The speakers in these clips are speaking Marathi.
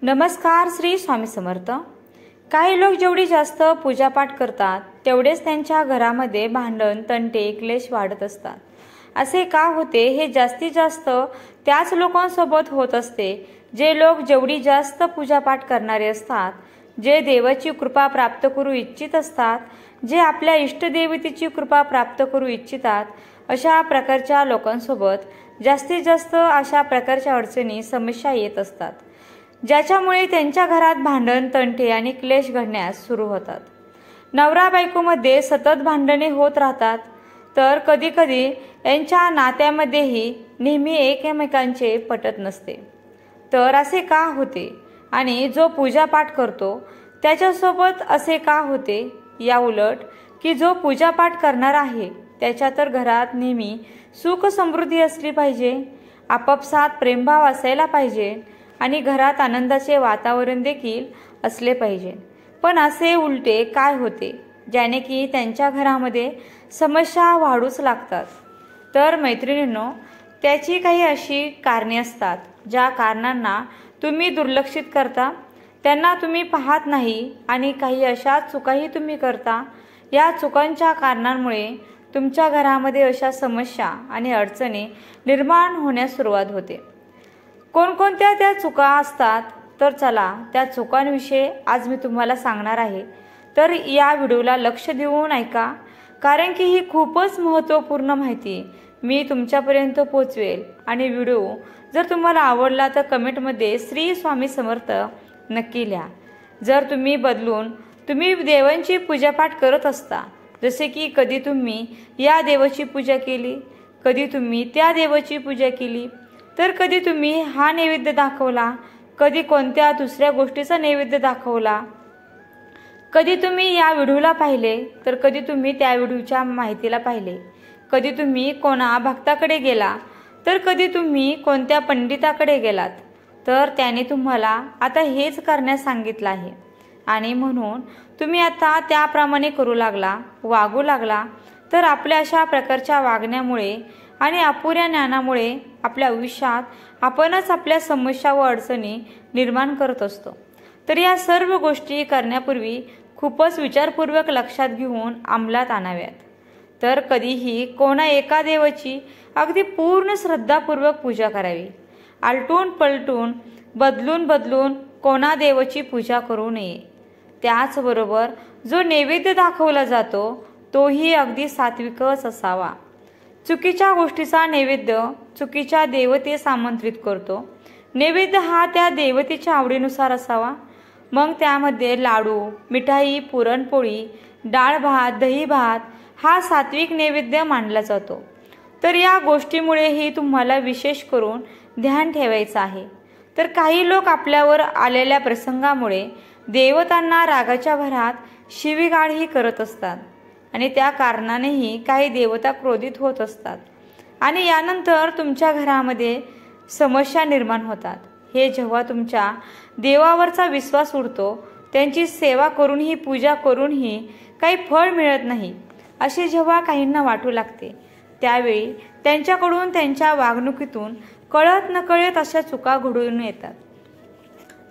नमस्कार. श्री स्वामी समर्थ. काही लोक जेवढी जास्त पूजापाठ करतात तेवढेच त्यांच्या घरामध्ये भांडण, तंटे, क्लेश वाढत असतात. असे का होते हे जास्तीत जास्त त्याच लोकांसोबत होत असते जे लोक जेवढी जास्त पूजापाठ करणारे असतात, जे देवाची कृपा प्राप्त करू इच्छित असतात, जे आपल्या इष्टदेवतेची कृपा प्राप्त करू इच्छितात, अशा प्रकारच्या लोकांसोबत जास्तीत जास्त अशा प्रकारच्या अडचणी, समस्या येत असतात, ज्याच्यामुळे त्यांच्या घरात भांडण, तंटे आणि क्लेश घडण्यास सुरू होतात. नवरा बायकोमध्ये सतत भांडणे होत राहतात, तर कधी कधी यांच्या नात्यामध्येही नेहमी एकमेकांचे पटत नसते. तर असे का होते आणि जो पूजापाठ करतो त्याच्यासोबत असे का होते? या उलट की जो पूजापाठ करणार आहे त्याच्या तर घरात नेहमी सुख समृद्धी असली पाहिजे, आपापसात प्रेमभाव असायला पाहिजे आणि घरात आनंदाचे वातावरण देखील असले पाहिजे. पण असे उलटे काय होते ज्याने की त्यांच्या घरामध्ये समस्या वाढूच लागतात? तर मैत्रिणींनो, त्याची काही अशी कारणे असतात ज्या कारणांना तुम्ही दुर्लक्षित करता, त्यांना तुम्ही पाहत नाही आणि काही अशा चुकाही तुम्ही करता. या चुकांच्या कारणांमुळे तुमच्या घरामध्ये अशा समस्या आणि अडचणी निर्माण होण्यास सुरुवात होते. कोणकोणत्या त्या चुका असतात? तर चला त्या चुकांविषयी आज मी तुम्हाला सांगणार आहे. तर या व्हिडिओला लक्ष देऊन ऐका, कारण की ही खूपच महत्त्वपूर्ण माहिती मी तुमच्यापर्यंत पोहोचवेल. आणि व्हिडिओ जर तुम्हाला आवडला तर कमेंटमध्ये श्री स्वामी समर्थ नक्की लिहा. जर तुम्ही देवांची पूजापाठ करत असता, जसे की कधी तुम्ही या देवाची पूजा केली, कधी तुम्ही त्या देवाची पूजा केली, तर कधी तुम्ही हा नैवेद्य दाखवला, कधी कोणत्या दुसऱ्या गोष्टीचा नैवेद्य दाखवला, कधी तुम्ही या व्हिडिओला पाहिले, तर कधी तुम्ही त्या व्हिडिओच्या माहितीला पाहिले, कधी तुम्ही कोणा भक्ताकडे गेला, तर कधी तुम्ही कोणत्या पंडिताकडे गेलात, तर त्याने तुम्हाला आता हेच करण्यास सांगितलं आहे आणि म्हणून तुम्ही आता त्याप्रमाणे करू लागला, वागू लागला. तर आपल्या अशा प्रकारच्या वागण्यामुळे आणि अपुऱ्या ज्ञानामुळे आपल्या आयुष्यात आपणच आपल्या समस्या व अडचणी निर्माण करत असतो. तर या सर्व गोष्टी करण्यापूर्वी खूपच विचारपूर्वक लक्षात घेऊन अंमलात आणाव्यात. तर कधीही कोणा एका देवाची अगदी पूर्ण श्रद्धापूर्वक पूजा करावी. आलटून पलटून बदलून कोणा देवाची पूजा करू नये. त्याचबरोबर जो नैवेद्य दाखवला जातो तोही अगदी सात्विकच असावा. चुकीच्या गोष्टीचा नैवेद्य चुकीच्या देवतेस आमंत्रित करतो. नैवेद्य हा त्या देवतेच्या आवडीनुसार असावा. मग त्यामध्ये लाडू, मिठाई, पुरणपोळी, डाळ भात, दही भात हा सात्विक नैवेद्य मानला जातो. तर या गोष्टीमुळेही तुम्हाला विशेष करून ध्यान ठेवायचं आहे. तर काही लोक आपल्यावर आलेल्या प्रसंगामुळे देवतांना रागाच्या भरात शिवीगाळही करत असतात आणि त्या कारणानेही काही देवता क्रोधित होत असतात आणि यानंतर तुमच्या घरामध्ये समस्या निर्माण होतात. हे जेव्हा तुमच्या देवावरचा विश्वास उडतो, त्यांची सेवा करूनही, पूजा करूनही काही फळ मिळत नाही असे जेव्हा काहींना वाटू लागते, त्यावेळी त्यांच्याकडून, त्यांच्या वागणुकीतून कळत नकळत अशा चुका घडून येतात,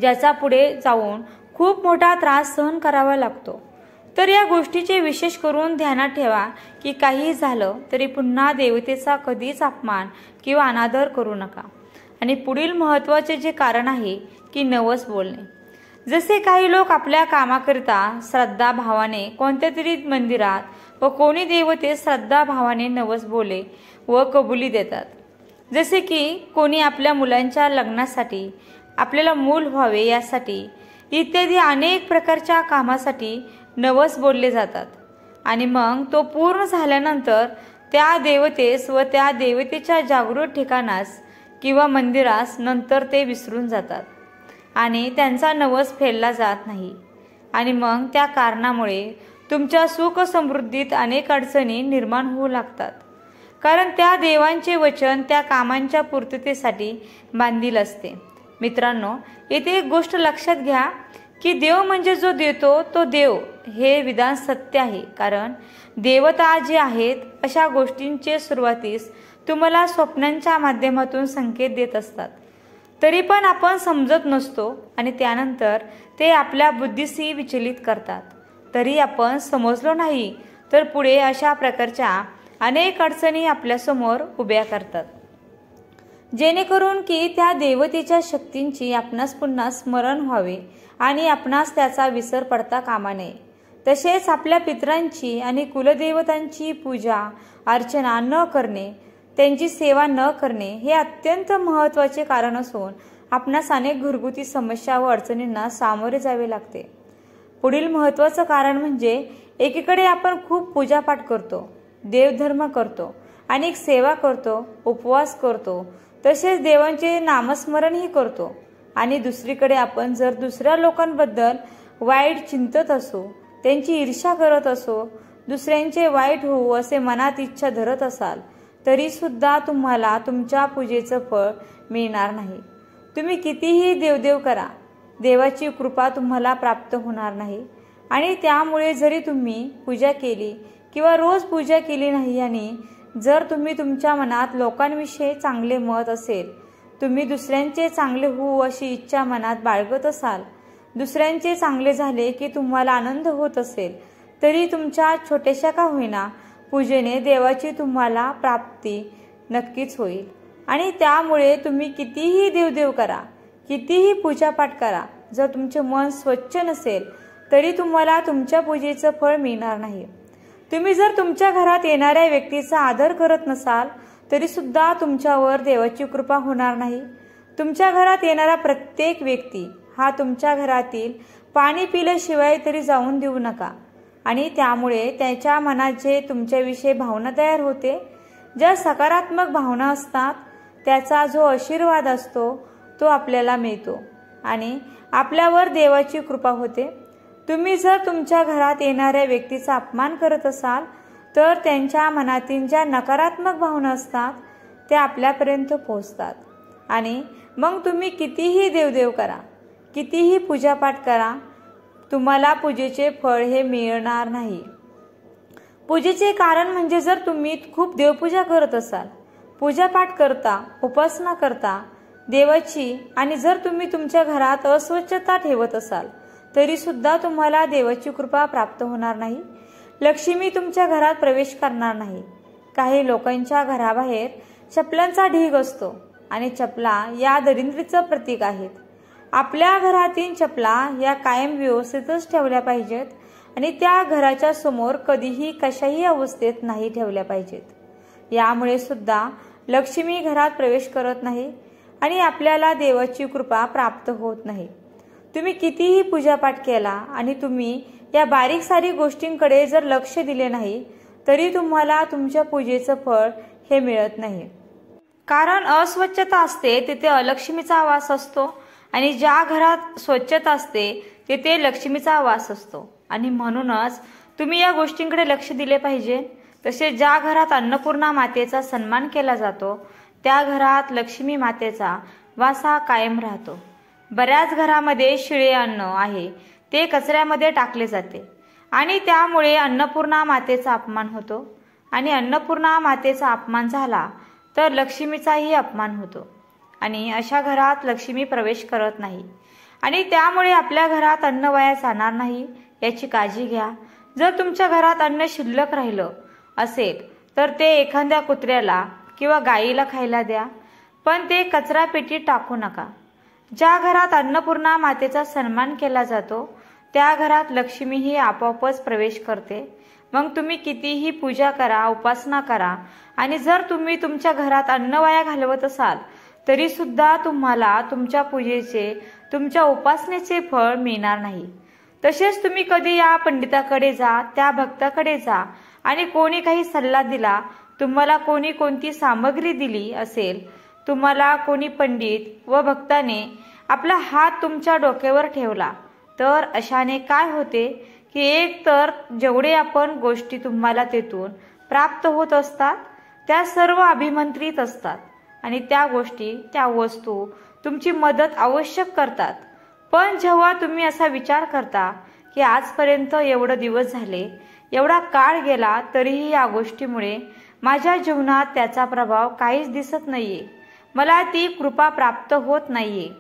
ज्याचा पुढे जाऊन खूप मोठा त्रास सहन करावा लागतो. तर या गोष्टीचे विशेष करून ध्यानात ठेवा की काही झालं तरी पुन्हा देवतेचा कधीच अपमान किंवा अनादर करू नका. आणि पुढील महत्त्वाचे जे कारण आहे की नवस बोलणे. जसे काही लोक आपल्या कामाकरिता श्रद्धा भावाने कोणत्या तरी मंदिरात व कोणी देवते श्रद्धा भावाने नवस बोले व कबुली देतात. जसे की कोणी आपल्या मुलांच्या लग्नासाठी, आपल्याला मूल व्हावे यासाठी इत्यादी अनेक प्रकारच्या कामासाठी नवस बोलले जातात आणि मग तो पूर्ण झाल्यानंतर त्या देवतेस व त्या देवतेच्या जागृत ठिकाणास किंवा मंदिरास नंतर ते विसरून जातात आणि त्यांचा नवस फेडला जात नाही. आणि मग त्या कारणामुळे तुमच्या सुख समृद्धीत अनेक अडचणी निर्माण होऊ लागतात, कारण त्या देवांचे वचन त्या कामांच्या पूर्ततेसाठी बांधील असते. मित्रांनो, येथे एक गोष्ट लक्षात घ्या की देव म्हणजे जो देतो तो देव, हे विधान सत्य आहे. कारण देवता जे आहेत अशा गोष्टींचे सुरुवातीस तुम्हाला स्वप्नांच्या माध्यमातून संकेत देत असतात. तरी पण आपण समजत नसतो आणि त्यानंतर ते आपल्या बुद्धीशी विचलित करतात. तरी आपण समजलो नाही तर पुढे अशा प्रकारच्या अनेक अडचणी आपल्यासमोर उभ्या करतात, जेणेकरून की त्या देवतेच्या शक्तींची आपणास पुन्हा स्मरण व्हावे आणि आपणास त्याचा विसर पडता कामा नये. तसेच आपल्या पितरांची आणि कुलदेवतांची पूजा अर्चना न करणे, त्यांची सेवा न करणे हे अत्यंत महत्त्वाचे कारण असून आपणास अनेक घरगुती समस्या व अडचणींना सामोरे जावे लागते. पुढील महत्त्वाचं कारण म्हणजे एकीकडे आपण खूप पूजापाठ करतो, देवधर्म करतो, अनेक सेवा करतो, उपवास करतो, तसेच देवांचे नामस्मरणही करतो आणि दुसरीकडे आपण जर दुसऱ्या लोकांबद्दल वाईट चिंतत असो, त्यांची ईर्ष्या करत असो, दुसऱ्यांचे वाईट होऊ असे मनात इच्छा धरत असाल तरी सुद्धा तुम्हाला तुमच्या पूजेचं फळ मिळणार नाही. तुम्ही कितीही देवदेव करा, देवाची कृपा तुम्हाला प्राप्त होणार नाही. आणि त्यामुळे जरी तुम्ही पूजा केली किंवा रोज पूजा केली नाही आणि जर तुम्ही तुमच्या मनात लोकांविषयी चांगले मत असेल, तुम्ही दुसऱ्यांचे चांगले होऊ अशी इच्छा मनात बाळगत असाल, दुसऱ्यांचे चांगले झाले की तुम्हाला आनंद होत असेल, तरी तुमच्या छोट्याशा का होईना पूजेने देवाची तुम्हाला प्राप्ती नक्कीच होईल. आणि त्यामुळे तुम्ही कितीही देवदेव करा, कितीही पूजापाठ करा, जर तुमचे मन स्वच्छ नसेल तरी तुम्हाला तुमच्या पूजेचं फळ मिळणार नाही. तुम्ही जर तुमच्या घरात येणाऱ्या व्यक्तीचा आदर करत नसाल तरी सुद्धा तुमच्यावर देवाची कृपा होणार नाही. तुमच्या घरात येणारा प्रत्येक व्यक्ती हा तुमच्या घरातील पाणी पिल्याशिवाय तरी जाऊन देऊ नका. आणि त्यामुळे त्याच्या मनात जे तुमच्याविषयी भावना तयार होते, ज्या सकारात्मक भावना असतात, त्याचा जो आशीर्वाद असतो तो आपल्याला मिळतो आणि आपल्यावर देवाची कृपा होते. तुम्ही जर तुमच्या घरात येणाऱ्या व्यक्तीचा अपमान करत असाल तर त्यांच्या मनातील ज्या नकारात्मक भावना असतात त्या आपल्यापर्यंत पोहोचतात आणि मग तुम्ही कितीही देवदेव करा, कितीही पूजापाठ करा, तुम्हाला पूजेचे फळ हे मिळणार नाही. पूजेचे कारण म्हणजे जर तुम्ही खूप देवपूजा करत असाल, पूजापाठ करता, उपासना करता देवाची, आणि जर तुम्ही तुमच्या घरात अस्वच्छता ठेवत असाल तरी सुद्धा तुम्हाला देवाची कृपा प्राप्त होणार नाही. लक्ष्मी तुमच्या घरात प्रवेश करणार नाही. काही लोकांच्या घराबाहेर चपलांचा ढीग असतो आणि चपला या दरिद्रीचं प्रतीक आहेत. आपल्या घरातील चपला या कायम व्यवस्थितच ठेवल्या पाहिजेत आणि त्या घराच्या समोर कधीही कशाही अवस्थेत नाही ठेवल्या पाहिजेत. यामुळे सुद्धा लक्ष्मी घरात प्रवेश करत नाही आणि आपल्याला देवाची कृपा प्राप्त होत नाही. तुम्ही कितीही पूजापाठ केला आणि तुम्ही या बारीक सारीक गोष्टींकडे जर लक्ष दिले नाही तरी तुम्हाला तुमच्या पूजेचं फळ हे मिळत नाही. कारण अस्वच्छता असते तिथे अलक्ष्मीचा वास असतो आणि ज्या घरात स्वच्छता असते तिथे लक्ष्मीचा वास असतो. आणि म्हणूनच तुम्ही या गोष्टींकडे लक्ष दिले पाहिजे. तसेच ज्या घरात अन्नपूर्णा मातेचा सन्मान केला जातो त्या घरात लक्ष्मी मातेचा वास हा कायम राहतो. बऱ्याच घरामध्ये शिळे अन्न आहे ते कचऱ्यामध्ये टाकले जाते आणि त्यामुळे अन्नपूर्णा मातेचा अपमान होतो आणि अन्नपूर्णा मातेचा अपमान झाला तर लक्ष्मीचाही अपमान होतो आणि अशा घरात लक्ष्मी प्रवेश करत नाही. आणि त्यामुळे आपल्या घरात अन्न वाया जाणार नाही याची काळजी घ्या. जर तुमच्या घरात अन्न शिल्लक राहिलं असेल तर ते एखाद्या कुत्र्याला किंवा गायीला खायला द्या, पण ते कचरा पेटीत टाकू नका. ज्या घरात अन्नपूर्णा मातेचा सन्मान केला जातो त्या घरात लक्ष्मी ही आपोआपच प्रवेश करते. मग तुम्ही कितीही पूजा करा, उपासना करा आणि जर तुम्ही तुमच्या घरात अन्न वाया घालवत असाल तरी सुद्धा तुम्हाला तुमच्या पूजेचे, तुमच्या उपासनेचे फळ मिळणार नाही. तसेच तुम्ही कधी या पंडिताकडे जा, त्या भक्ताकडे जा आणि कोणी काही सल्ला दिला, तुम्हाला कोणी कोणती सामग्री दिली असेल, तुम्हाला कोणी पंडित व भक्ताने आपला हात तुमच्या डोक्यावर ठेवला तर अशाने काय होते की एक तर जेवढे आपण गोष्टी तुम्हाला तेथून प्राप्त होत असतात त्या सर्व अभिमंत्रित असतात आणि त्या गोष्टी, त्या वस्तू तुमची मदत आवश्यक करतात. पण जेव्हा तुम्ही असा विचार करता की आजपर्यंत एवढे दिवस झाले, एवढा काळ गेला तरीही या गोष्टीमुळे माझ्या जीवनात त्याचा प्रभाव काहीच दिसत नाहीये, मला ती कृपा प्राप्त होत नाहीये.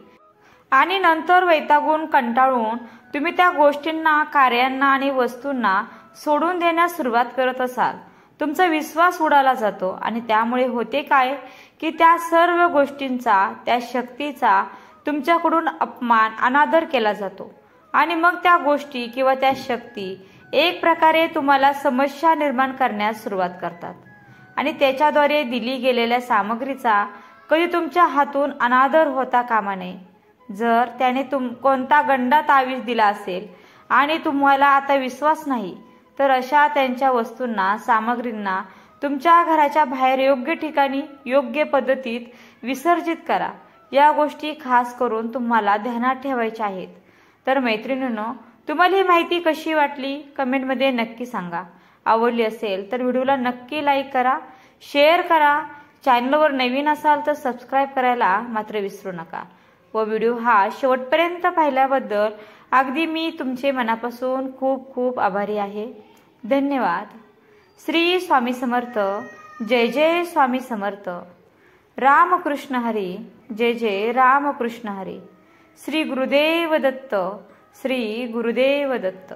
आणि नंतर वैतागून कंटाळून तुम्ही त्या गोष्टींना, कार्यांना आणि वस्तूंना सोडून देण्यास सुरुवात करत असाल. तुमचा विश्वास उडाला जातो आणि त्यामुळे होते काय की त्या सर्व गोष्टींचा, त्या शक्तीचा तुमच्याकडून अपमान, अनादर केला जातो. आणि मग त्या गोष्टी किंवा त्या शक्ती एक प्रकारे तुम्हाला समस्या निर्माण करण्यास सुरुवात करतात. आणि त्याच्याद्वारे दिली गेलेल्या सामग्रीचा कधी तुमच्या हातून अनादर होता कामा नये. जर त्याने कोणता गंडा तावीज दिला असेल आणि तुम्हाला आता विश्वास नाही, तर अशा त्यांच्या वस्तूंना, सामग्रींना तुमच्या घराच्या बाहेर योग्य ठिकाणी, योग्य पद्धतीत विसर्जित करा. या गोष्टी खास करून तुम्हाला ध्यानात ठेवायच्या आहेत. तर मैत्रिणींनो, तुम्हाला ही माहिती कशी वाटली कमेंटमध्ये नक्की सांगा. आवडली असेल तर व्हिडिओला नक्की लाईक करा, शेअर करा. चॅनलवर नवीन असाल तर सबस्क्राईब करायला मात्र विसरू नका. व व्हिडिओ हा शेवटपर्यंत पाहिल्याबद्दल अगदी मी तुमचे मनापासून खूप खूप आभारी आहे. धन्यवाद. श्री स्वामी समर्थ. जय जय स्वामी समर्थ. रामकृष्ण हरी. जय जय रामकृष्ण हरी. श्री गुरुदेव दत्त. श्री गुरुदेव दत्त.